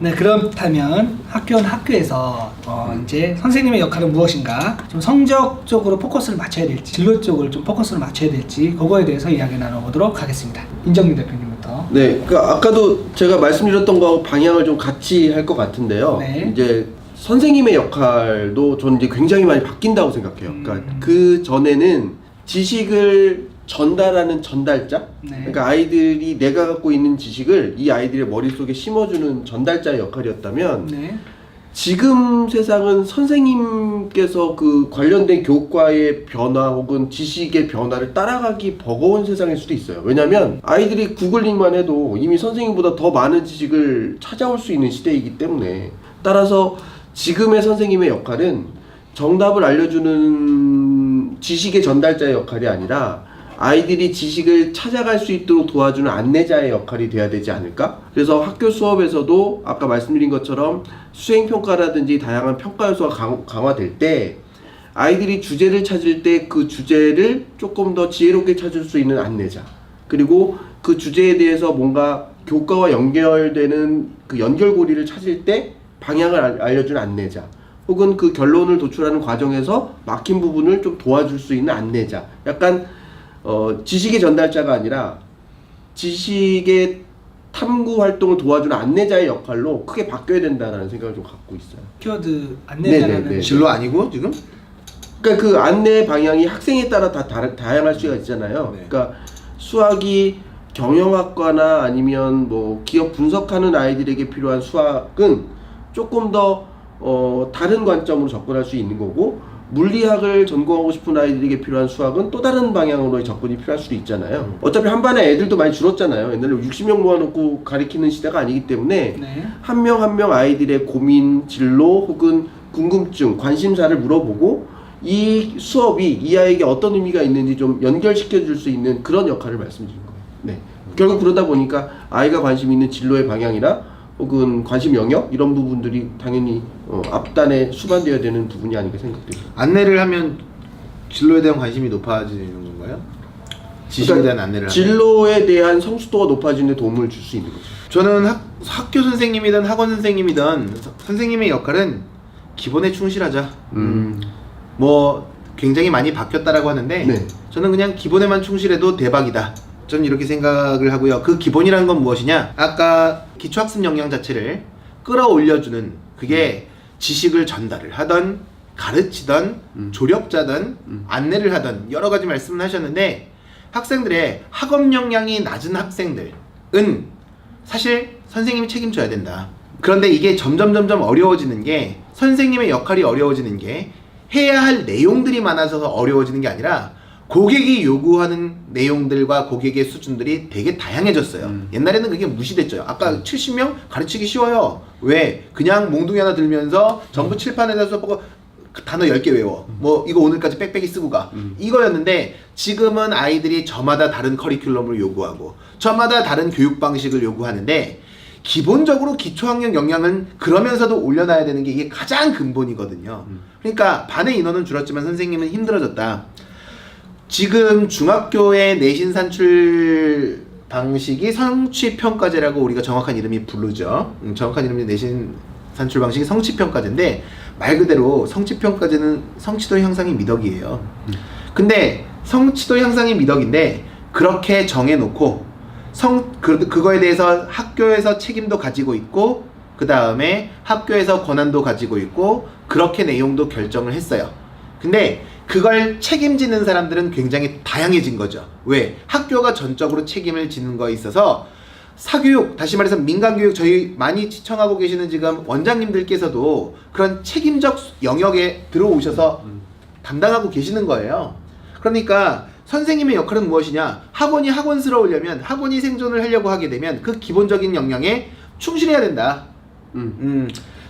네, 그렇다면 학교는 학교에서 이제 선생님의 역할은 무엇인가, 좀 성적 쪽으로 포커스를 맞춰야 될지, 진로 쪽을 좀 포커스를 맞춰야 될지, 그거에 대해서 이야기 나눠보도록 하겠습니다. 인정민 대표님부터. 네, 그 아까도 제가 말씀드렸던 거 방향을 좀 같이 할 것 같은데요. 네. 이제 선생님의 역할도 저는 이제 굉장히 많이 바뀐다고 생각해요. 그러니까 그 전에는 지식을 전달하는 전달자, 네. 그러니까 아이들이 내가 갖고 있는 지식을 이 아이들의 머릿속에 심어주는 전달자의 역할이었다면, 네. 지금 세상은 선생님께서 그 관련된 교과의 변화 혹은 지식의 변화를 따라가기 버거운 세상일 수도 있어요. 왜냐하면 아이들이 구글링만 해도 이미 선생님보다 더 많은 지식을 찾아올 수 있는 시대이기 때문에, 따라서 지금의 선생님의 역할은 정답을 알려주는 지식의 전달자의 역할이 아니라 아이들이 지식을 찾아갈 수 있도록 도와주는 안내자의 역할이 돼야 되지 않을까? 그래서 학교 수업에서도 아까 말씀드린 것처럼 수행평가라든지 다양한 평가 요소가 강화될 때 아이들이 주제를 찾을 때 그 주제를 조금 더 지혜롭게 찾을 수 있는 안내자, 그리고 그 주제에 대해서 뭔가 교과와 연결되는 그 연결고리를 찾을 때 방향을 알려주는 안내자, 혹은 그 결론을 도출하는 과정에서 막힌 부분을 좀 도와줄 수 있는 안내자, 약간 지식의 전달자가 아니라 지식의 탐구 활동을 도와주는 안내자의 역할로 크게 바뀌어야 된다는 생각을 좀 갖고 있어요. 키워드 안내자라는 네네네. 진로 아니고 지금? 그러니까 그 안내 방향이 학생에 따라 다 다양할 수가 있잖아요. 네. 그러니까 수학이 경영학과나 아니면 뭐 기업 분석하는 아이들에게 필요한 수학은 조금 더 다른 관점으로 접근할 수 있는 거고, 물리학을 전공하고 싶은 아이들에게 필요한 수학은 또 다른 방향으로의 접근이 필요할 수도 있잖아요. 어차피 한 반에 애들도 많이 줄었잖아요. 옛날에 60명 모아놓고 가리키는 시대가 아니기 때문에 네. 한 명 한 명 아이들의 고민, 진로 혹은 궁금증, 관심사를 물어보고 이 수업이 이 아이에게 어떤 의미가 있는지 좀 연결시켜 줄 수 있는 그런 역할을 말씀드린 거예요. 네. 결국 그러다 보니까 아이가 관심 있는 진로의 방향이나 혹은 관심 영역 이런 부분들이 당연히 앞단에 수반되어야 되는 부분이 아닌가 생각됩니다. 안내를 하면 진로에 대한 관심이 높아지는 건가요? 지식에 대한 안내를 하면? 진로에 대한 성숙도가 높아지는 데 도움을 줄 수 있는 거죠. 저는 학교 선생님이든 학원 선생님이든 선생님의 역할은 기본에 충실하자. 뭐 굉장히 많이 바뀌었다라고 하는데 네. 저는 그냥 기본에만 충실해도 대박이다. 저는 이렇게 생각을 하고요. 그 기본이라는 건 무엇이냐? 아까 기초학습 역량 자체를 끌어올려주는, 그게 지식을 전달을 하던 가르치던 조력자든 안내를 하던 여러 가지 말씀을 하셨는데, 학생들의 학업 역량이 낮은 학생들은 사실 선생님이 책임져야 된다. 그런데 이게 점점 어려워지는 게, 선생님의 역할이 어려워지는 게 해야 할 내용들이 많아서 어려워지는 게 아니라 고객이 요구하는 내용들과 고객의 수준들이 되게 다양해졌어요. 옛날에는 그게 무시됐죠. 아까 70명 가르치기 쉬워요. 왜? 그냥 몽둥이 하나 들면서 전부 칠판에다 써보고 단어 10개 외워. 뭐 이거 오늘까지 빽빽이 쓰고 가. 이거였는데 지금은 아이들이 저마다 다른 커리큘럼을 요구하고 저마다 다른 교육 방식을 요구하는데, 기본적으로 기초학력 역량은 그러면서도 올려놔야 되는 게 이게 가장 근본이거든요. 그러니까 반의 인원은 줄었지만 선생님은 힘들어졌다. 지금 중학교의 내신 산출 방식이 성취평가제라고 우리가 정확한 이름이 부르죠. 정확한 이름이 내신 산출 방식이 성취평가제인데, 말 그대로 성취평가제는 성취도 향상이 미덕이에요. 근데 성취도 향상이 미덕인데 그렇게 정해놓고 그거에 대해서 학교에서 책임도 가지고 있고, 그 다음에 학교에서 권한도 가지고 있고, 그렇게 내용도 결정을 했어요. 근데 그걸 책임지는 사람들은 굉장히 다양해진 거죠. 왜? 학교가 전적으로 책임을 지는 거에 있어서 사교육, 다시 말해서 민간교육, 저희 많이 시청하고 계시는 지금 원장님들께서도 그런 책임적 영역에 들어오셔서 담당하고 계시는 거예요. 그러니까 선생님의 역할은 무엇이냐? 학원이 학원스러우려면, 학원이 생존을 하려고 하게 되면 그 기본적인 역량에 충실해야 된다.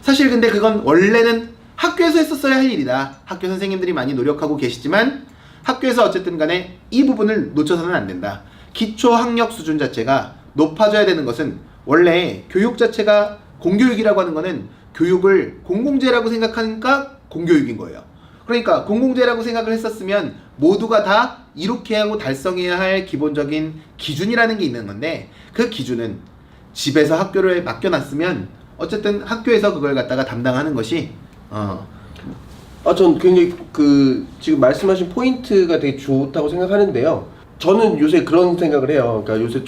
사실 근데 그건 원래는 학교에서 했었어야 할 일이다. 학교 선생님들이 많이 노력하고 계시지만 학교에서 어쨌든 간에 이 부분을 놓쳐서는 안 된다. 기초 학력 수준 자체가 높아져야 되는 것은, 원래 교육 자체가 공교육이라고 하는 거는 교육을 공공재라고 생각하니까 공교육인 거예요. 그러니까 공공재라고 생각을 했었으면 모두가 다 이렇게 하고 달성해야 할 기본적인 기준이라는 게 있는 건데, 그 기준은 집에서 학교를 맡겨놨으면 어쨌든 학교에서 그걸 갖다가 담당하는 것이 전 굉장히 지금 말씀하신 포인트가 되게 좋다고 생각하는데요. 저는 요새 그런 생각을 해요. 그러니까 요새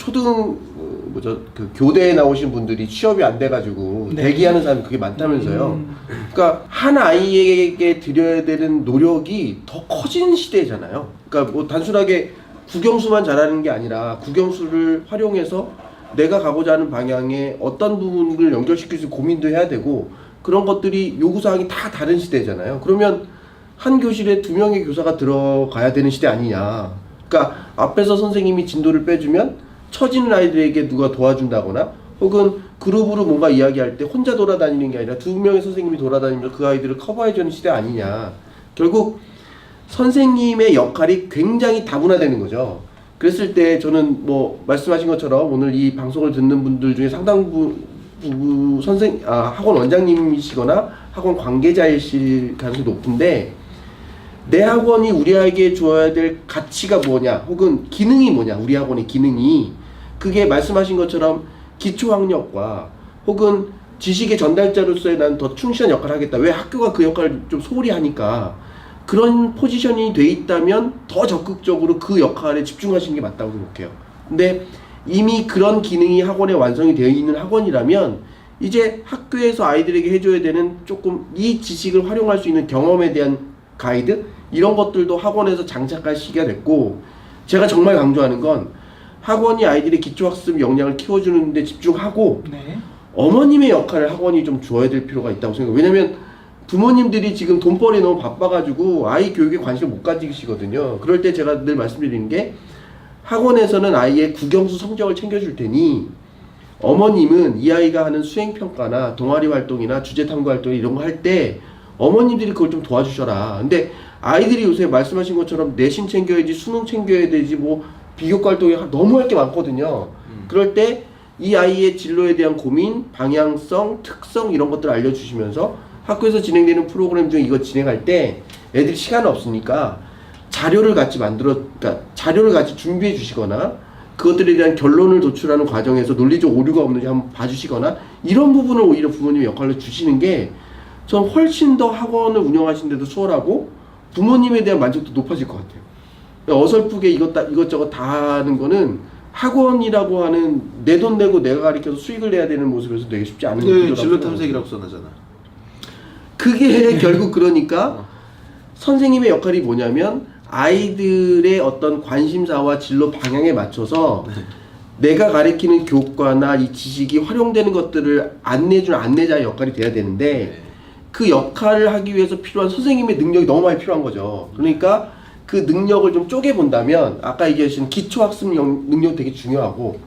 교대에 나오신 분들이 취업이 안 돼가지고 네. 대기하는 사람이 그게 많다면서요. 그러니까 한 아이에게 드려야 되는 노력이 더 커진 시대잖아요. 그러니까 뭐 단순하게 국영수만 잘하는 게 아니라 국영수를 활용해서 내가 가고자 하는 방향에 어떤 부분을 연결시킬 수 있는 고민도 해야 되고, 그런 것들이 요구사항이 다 다른 시대잖아요. 그러면 한 교실에 2명의 교사가 들어가야 되는 시대 아니냐. 그러니까 앞에서 선생님이 진도를 빼주면 처지는 아이들에게 누가 도와준다거나, 혹은 그룹으로 뭔가 이야기할 때 혼자 돌아다니는 게 아니라 2명의 선생님이 돌아다니면서 그 아이들을 커버해주는 시대 아니냐. 결국 선생님의 역할이 굉장히 다분화되는 거죠. 그랬을 때 저는 뭐 말씀하신 것처럼 오늘 이 방송을 듣는 분들 중에 상당 부분 학원 원장님이시거나 학원 관계자이실 가능성이 높은데, 내 학원이 우리 아이에게 줘야 될 가치가 뭐냐, 혹은 기능이 뭐냐, 우리 학원의 기능이, 그게 말씀하신 것처럼 기초학력과 혹은 지식의 전달자로서의 난 더 충실한 역할을 하겠다. 왜 학교가 그 역할을 좀 소홀히 하니까, 그런 포지션이 돼 있다면 더 적극적으로 그 역할에 집중하시는 게 맞다고 생각해요. 근데 이미 그런 기능이 학원에 완성이 되어 있는 학원이라면 이제 학교에서 아이들에게 해줘야 되는 조금 이 지식을 활용할 수 있는 경험에 대한 가이드, 이런 것들도 학원에서 장착할 시기가 됐고, 제가 정말 강조하는 건 학원이 아이들의 기초학습 역량을 키워주는 데 집중하고 네. 어머님의 역할을 학원이 좀 줘야 될 필요가 있다고 생각해요. 왜냐면 부모님들이 지금 돈벌이 너무 바빠가지고 아이 교육에 관심을 못 가지시거든요. 그럴 때 제가 늘 말씀드리는 게, 학원에서는 아이의 국영수 성적을 챙겨줄 테니 어머님은 이 아이가 하는 수행평가나 동아리 활동이나 주제탐구 활동 이런 거 할 때 어머님들이 그걸 좀 도와주셔라. 근데 아이들이 요새 말씀하신 것처럼 내신 챙겨야지, 수능 챙겨야 되지, 뭐 비교과 활동이 너무 할 게 많거든요. 그럴 때 이 아이의 진로에 대한 고민, 방향성, 특성 이런 것들을 알려주시면서 학교에서 진행되는 프로그램 중에 이거 진행할 때 애들이 시간이 없으니까 자료를 같이 그러니까 자료를 같이 준비해 주시거나, 그것들에 대한 결론을 도출하는 과정에서 논리적 오류가 없는지 한번 봐주시거나, 이런 부분을 오히려 부모님의 역할로 주시는 게 전 훨씬 더 학원을 운영하시는 데도 수월하고 부모님에 대한 만족도 높아질 것 같아요. 어설프게 이것저것 다 하는 거는 학원이라고 하는 내 돈 내고 내가 가르쳐서 수익을 내야 되는 모습에서 되게 쉽지 않은 네, 진로 탐색이라고 써놨잖아. 그게 결국 그러니까 선생님의 역할이 뭐냐면 아이들의 어떤 관심사와 진로 방향에 맞춰서 내가 가르치는 교과나 이 지식이 활용되는 것들을 안내해주는 안내자의 역할이 돼야 되는데, 그 역할을 하기 위해서 필요한 선생님의 능력이 너무 많이 필요한 거죠. 그러니까 그 능력을 좀 쪼개본다면, 아까 얘기하신 기초학습 능력 되게 중요하고,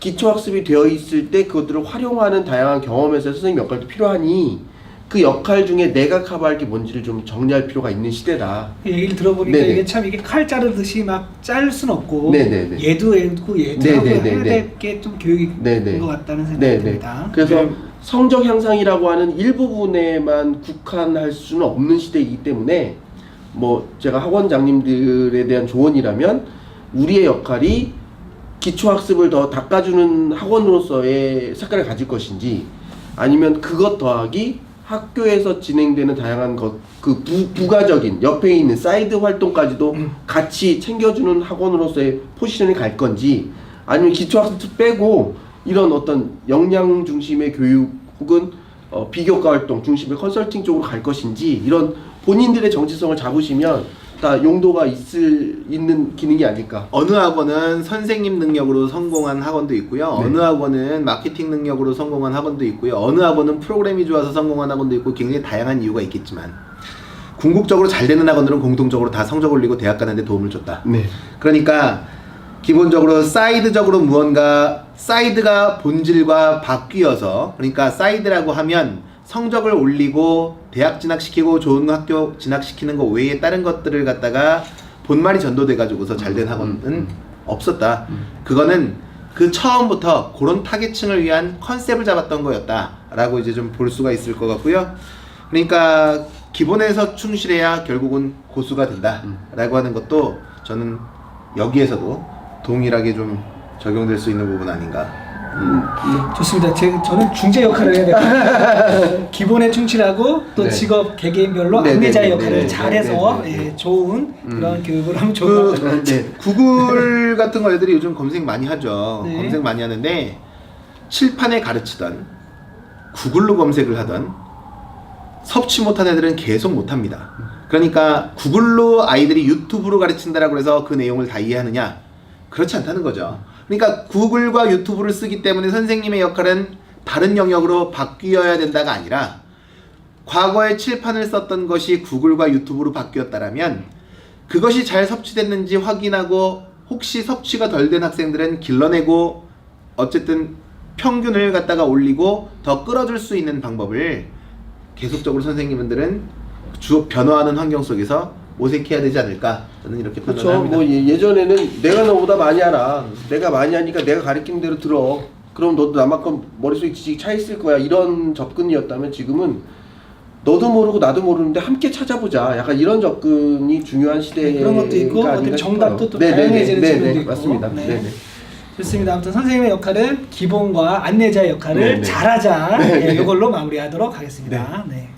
기초학습이 되어 있을 때 그것들을 활용하는 다양한 경험에서 선생님 역할도 필요하니, 그 역할 중에 내가 커버할 게 뭔지를 좀 정리할 필요가 있는 시대다. 얘기를 들어보니까 네네. 이게 참 이게 칼 자르듯이 막 자를 순 없고, 네네네. 얘도 하고 네네네네. 해야 될 게 좀 교육인 네네. 것 같다는 생각이 네네. 듭니다. 그래서 성적 향상이라고 하는 일부분에만 국한할 수는 없는 시대이기 때문에, 뭐 제가 학원장님들에 대한 조언이라면 우리의 역할이 기초학습을 더 닦아주는 학원으로서의 색깔을 가질 것인지, 아니면 그것 더하기 학교에서 진행되는 다양한 부가적인 옆에 있는 사이드 활동까지도 같이 챙겨주는 학원으로서의 포지션이 갈 건지, 아니면 기초학습 빼고 이런 어떤 역량 중심의 교육 혹은 비교과 활동 중심의 컨설팅 쪽으로 갈 것인지, 이런 본인들의 정체성을 잡으시면 다 용도가 있는 기능이 아닐까. 어느 학원은 선생님 능력으로 성공한 학원도 있고요. 네. 어느 학원은 마케팅 능력으로 성공한 학원도 있고요. 어느 학원은 프로그램이 좋아서 성공한 학원도 있고, 굉장히 다양한 이유가 있겠지만 궁극적으로 잘 되는 학원들은 공통적으로 다 성적 올리고 대학 가는 데 도움을 줬다. 네. 그러니까 기본적으로 사이드적으로 무언가 사이드가 본질과 바뀌어서, 그러니까 사이드라고 하면 성적을 올리고 대학 진학시키고 좋은 학교 진학시키는 거 외에 다른 것들을 갖다가 본말이 전도돼 가지고서 잘된 학원은 없었다. 그거는 그 처음부터 그런 타겟층을 위한 컨셉을 잡았던 거였다라고 이제 좀 볼 수가 있을 것 같고요. 그러니까 기본에서 충실해야 결국은 고수가 된다라고 하는 것도 저는 여기에서도 동일하게 좀 적용될 수 있는 부분 아닌가 좋습니다. 저는 중재 역할을 해야 될까요? 기본에 충실하고 또 네. 직업 개개인별로 네, 안내자의 네, 역할을 네, 잘해서 네, 네, 네. 예, 좋은 그런 교육을 하면 좋을 것 같아요. 네. 구글 같은 거 애들이 요즘 검색 많이 하죠. 네. 검색 많이 하는데 칠판에 가르치던 구글로 검색을 하던 섭취 못한 애들은 계속 못합니다. 그러니까 구글로 아이들이 유튜브로 가르친다라고 해서 그 내용을 다 이해하느냐? 그렇지 않다는 거죠. 그러니까 구글과 유튜브를 쓰기 때문에 선생님의 역할은 다른 영역으로 바뀌어야 된다가 아니라 과거에 칠판을 썼던 것이 구글과 유튜브로 바뀌었다라면 그것이 잘 섭취됐는지 확인하고 혹시 섭취가 덜 된 학생들은 길러내고 어쨌든 평균을 갖다가 올리고 더 끌어줄 수 있는 방법을 계속적으로 선생님들은 변화하는 환경 속에서 모색해야 되지 않을까 저는 이렇게 판단을 그렇죠. 합니다. 뭐 예전에는 내가 너보다 많이 알아. 내가 많이 하니까 내가 가르치는 대로 들어. 그럼 너도 나만큼 머릿속에 지식이 차 있을 거야. 이런 접근이었다면 지금은 너도 모르고 나도 모르는데 함께 찾아보자. 약간 이런 접근이 중요한 시대가 그런 것도 있고 아닌가 어떻게 정답도 또 싶어요. 다양해지는 네네네. 질문도 네네. 있고. 맞습니다. 네. 네네. 좋습니다. 아무튼 선생님의 역할은 기본과 안내자의 역할을 네네. 잘하자. 네네. 예, 이걸로 마무리하도록 하겠습니다. 네.